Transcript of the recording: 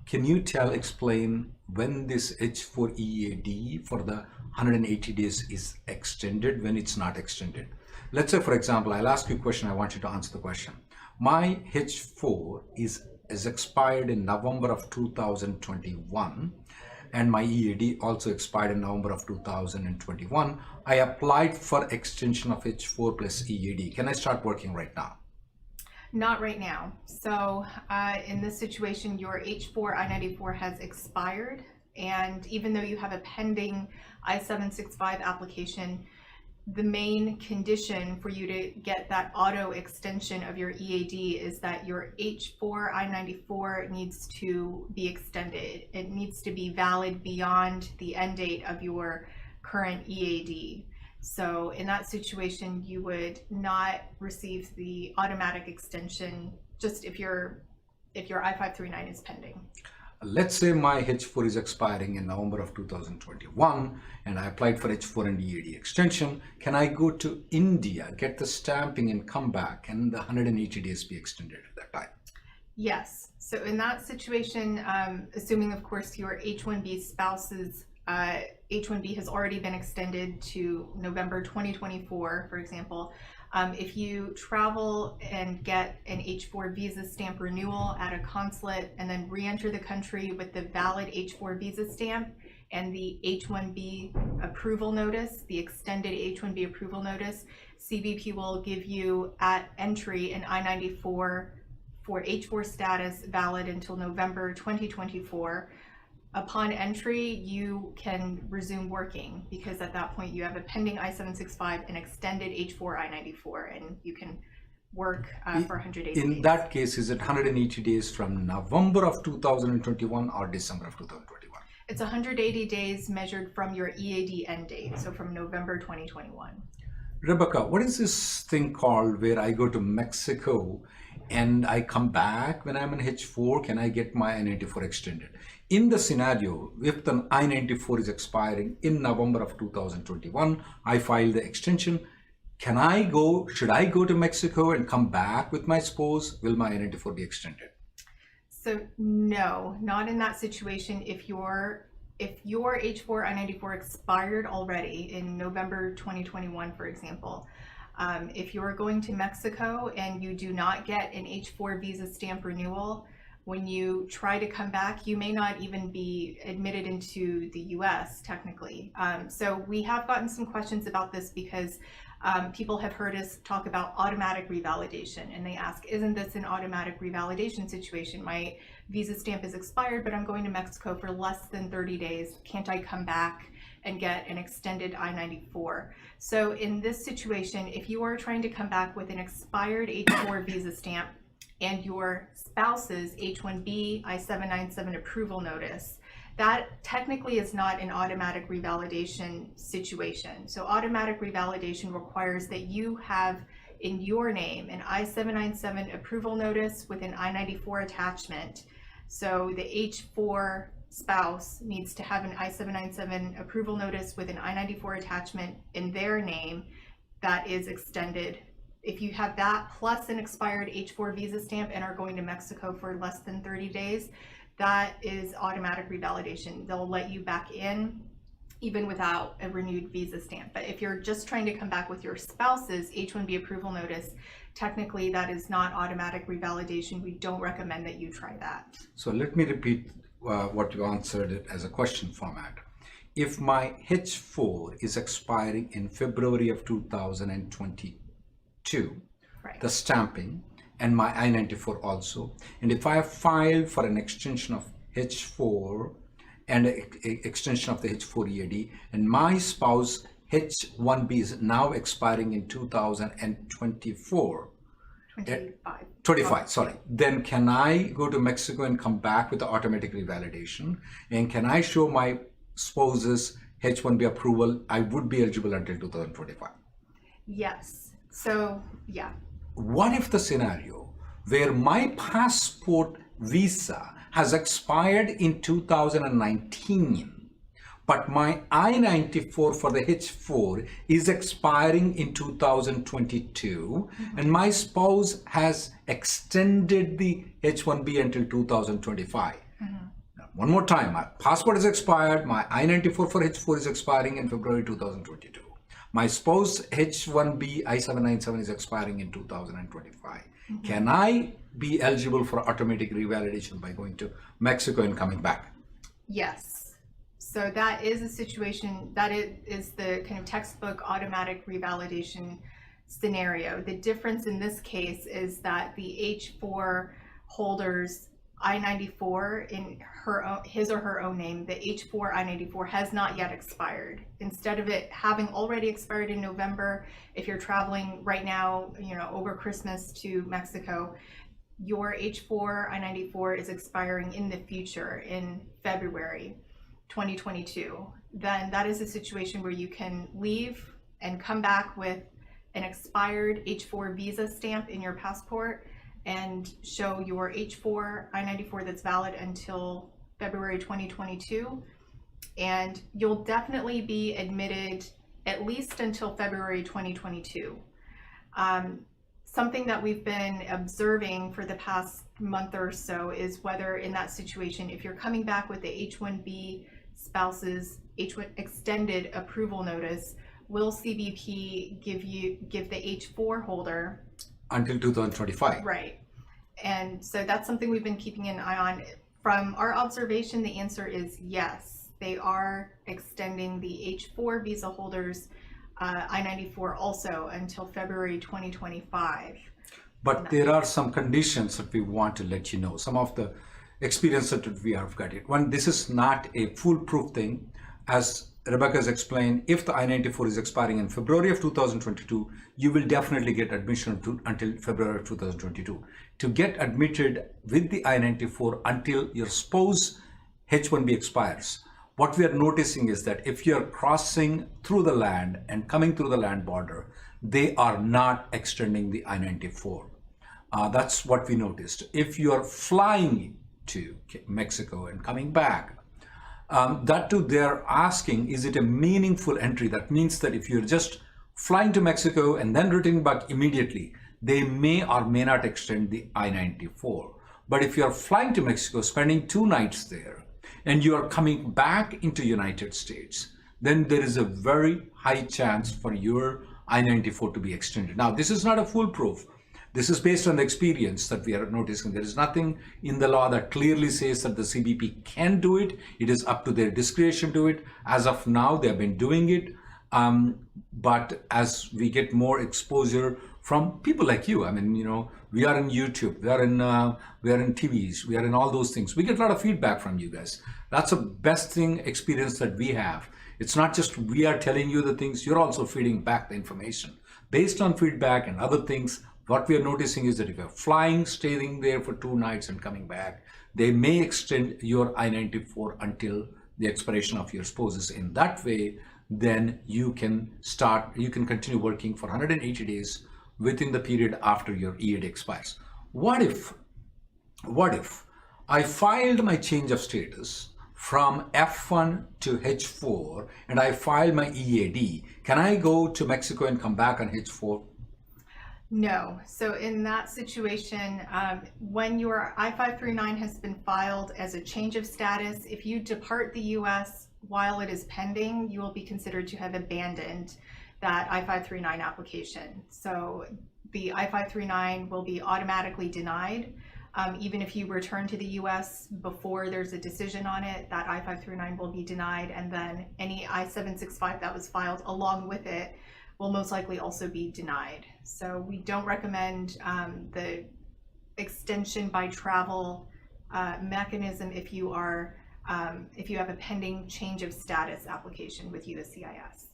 Can you explain when this H4 EAD for the 180 days is extended, when it's not extended? Let's say, for example, I'll ask you a question. I want you to answer the question. My H4 is expired in November of 2021, and my EAD also expired in November of 2021. I applied for extension of H4 plus EAD. Can I start working right now? Not right now. So in this situation, your H4 I-94 has expired, and even though you have a pending I-765 application, the main condition for you to get that auto extension of your EAD is that your H4 I-94 needs to be extended. It needs to be valid beyond the end date of your current EAD. So in that situation, you would not receive the automatic extension just if your I-539 is pending. Let's say my H4 is expiring in November of 2021 and I applied for H4 and EAD extension. Can I go to India, get the stamping and come back and the 180 days be extended at that time? Yes. So in that situation, assuming of course your H-1B spouse's H-1B has already been extended to November 2024, for example, if you travel and get an H-4 visa stamp renewal at a consulate and then re-enter the country with the valid H-4 visa stamp and the H-1B approval notice, the extended H-1B approval notice, CBP will give you at entry an I-94 for H-4 status valid until November 2024. Upon entry, you can resume working because at that point you have a pending I-765 and extended H-4 I-94, and you can work for 180 days. In that case, is it 180 days from November of 2021 or December of 2021? It's 180 days measured from your EAD end date, so from November 2021. Rebecca, what is this thing called where I go to Mexico and I come back when I'm in H4? Can I get my I-94 extended? In the scenario, if the I-94 is expiring in November of 2021, I file the extension. Should I go to Mexico and come back with my spouse? Will my I-94 be extended? So no, not in that situation. If your H-4 I-94 expired already in November 2021, for example, if you're going to Mexico and you do not get an H-4 visa stamp renewal, when you try to come back, you may not even be admitted into the US technically. So we have gotten some questions about this because people have heard us talk about automatic revalidation, and they ask, isn't this an automatic revalidation situation? My visa stamp is expired, but I'm going to Mexico for less than 30 days. Can't I come back and get an extended I-94? So in this situation, if you are trying to come back with an expired H-4 visa stamp and your spouse's H-1B I-797 approval notice, that technically is not an automatic revalidation situation. So automatic revalidation requires that you have in your name an I-797 approval notice with an I-94 attachment. So the H-4 spouse needs to have an I-797 approval notice with an I-94 attachment in their name that is extended. If you have that plus an expired H-4 visa stamp and are going to Mexico for less than 30 days, that is automatic revalidation. They'll let you back in even without a renewed visa stamp. But if you're just trying to come back with your spouse's H-1B approval notice, technically that is not automatic revalidation. We don't recommend that you try that. So let me repeat what you answered it as a question format. If my H-4 is expiring in February of 2022, right, the stamping, and my I-94 also, and if I have filed for an extension of H-4 and extension of the H-4 EAD, and my spouse H-1B is now expiring in 2024, 25, sorry, then can I go to Mexico and come back with the automatic revalidation? And can I show my spouse's H-1B approval? I would be eligible until 2025. Yes. So, yeah. What if the scenario where my passport visa has expired in 2019, but my I-94 for the H-4 is expiring in 2022, and my spouse has extended the H-1B until 2025? one more time, my passport is expired, my I-94 for H4 is expiring in February 2022. My spouse H1B I-797 is expiring in 2025. Can I be eligible for automatic revalidation by going to Mexico and coming back? Yes. So that is a situation, that is the kind of textbook automatic revalidation scenario. The difference in this case is that the H4 holders I-94 in his or her own name, the H4 I-94 has not yet expired. Instead of it having already expired in November, if you're traveling right now, over Christmas to Mexico, your H4 I-94 is expiring in the future in February 2022. Then that is a situation where you can leave and come back with an expired H4 visa stamp in your passport and show your H4 I-94 that's valid until February 2022. And you'll definitely be admitted at least until February 2022. Something that we've been observing for the past month or so is whether in that situation, if you're coming back with the H1B spouse's H1 extended approval notice, will CBP give the H4 holder Until 2025. right? And so that's something we've been keeping an eye on. From our observation, the answer is yes. They are extending the H4 visa holders I-94 also until February 2025. But there are some conditions that we want to let you know. Some of the experience that we have got it. One, this is not a foolproof thing. As Rebecca has explained, if the I-94 is expiring in February of 2022, you will definitely get admission until February of 2022. To get admitted with the I-94 until your spouse H-1B expires, what we are noticing is that if you are crossing through the land and coming through the land border, they are not extending the I-94. That's what we noticed. If you are flying to Mexico and coming back, that too, they're asking, is it a meaningful entry? That means that if you're just flying to Mexico and then returning back immediately, they may or may not extend the I-94. But if you're flying to Mexico, spending 2 nights there, and you are coming back into United States, then there is a very high chance for your I-94 to be extended. Now, this is not a foolproof. This is based on the experience that we are noticing. There is nothing in the law that clearly says that the CBP can do it. It is up to their discretion to do it. As of now, they have been doing it. But as we get more exposure from people like you, I mean, we are in YouTube, we are in TVs, we are in all those things. We get a lot of feedback from you guys. That's the best thing experience that we have. It's not just we are telling you the things, you're also feeding back the information. Based on feedback and other things, what we are noticing is that if you're flying, staying there for 2 nights and coming back, they may extend your I-94 until the expiration of your spouses. In that way, then you can continue working for 180 days within the period after your EAD expires. What if I filed my change of status from F1 to H4 and I filed my EAD? Can I go to Mexico and come back on H4? No. So in that situation, when your I-539 has been filed as a change of status, if you depart the U.S. while it is pending, you will be considered to have abandoned that I-539 application. So the I-539 will be automatically denied. Even if you return to the U.S. before there's a decision on it, that I-539 will be denied, and then any I-765 that was filed along with it will most likely also be denied. So we don't recommend the extension by travel mechanism if you have a pending change of status application with USCIS.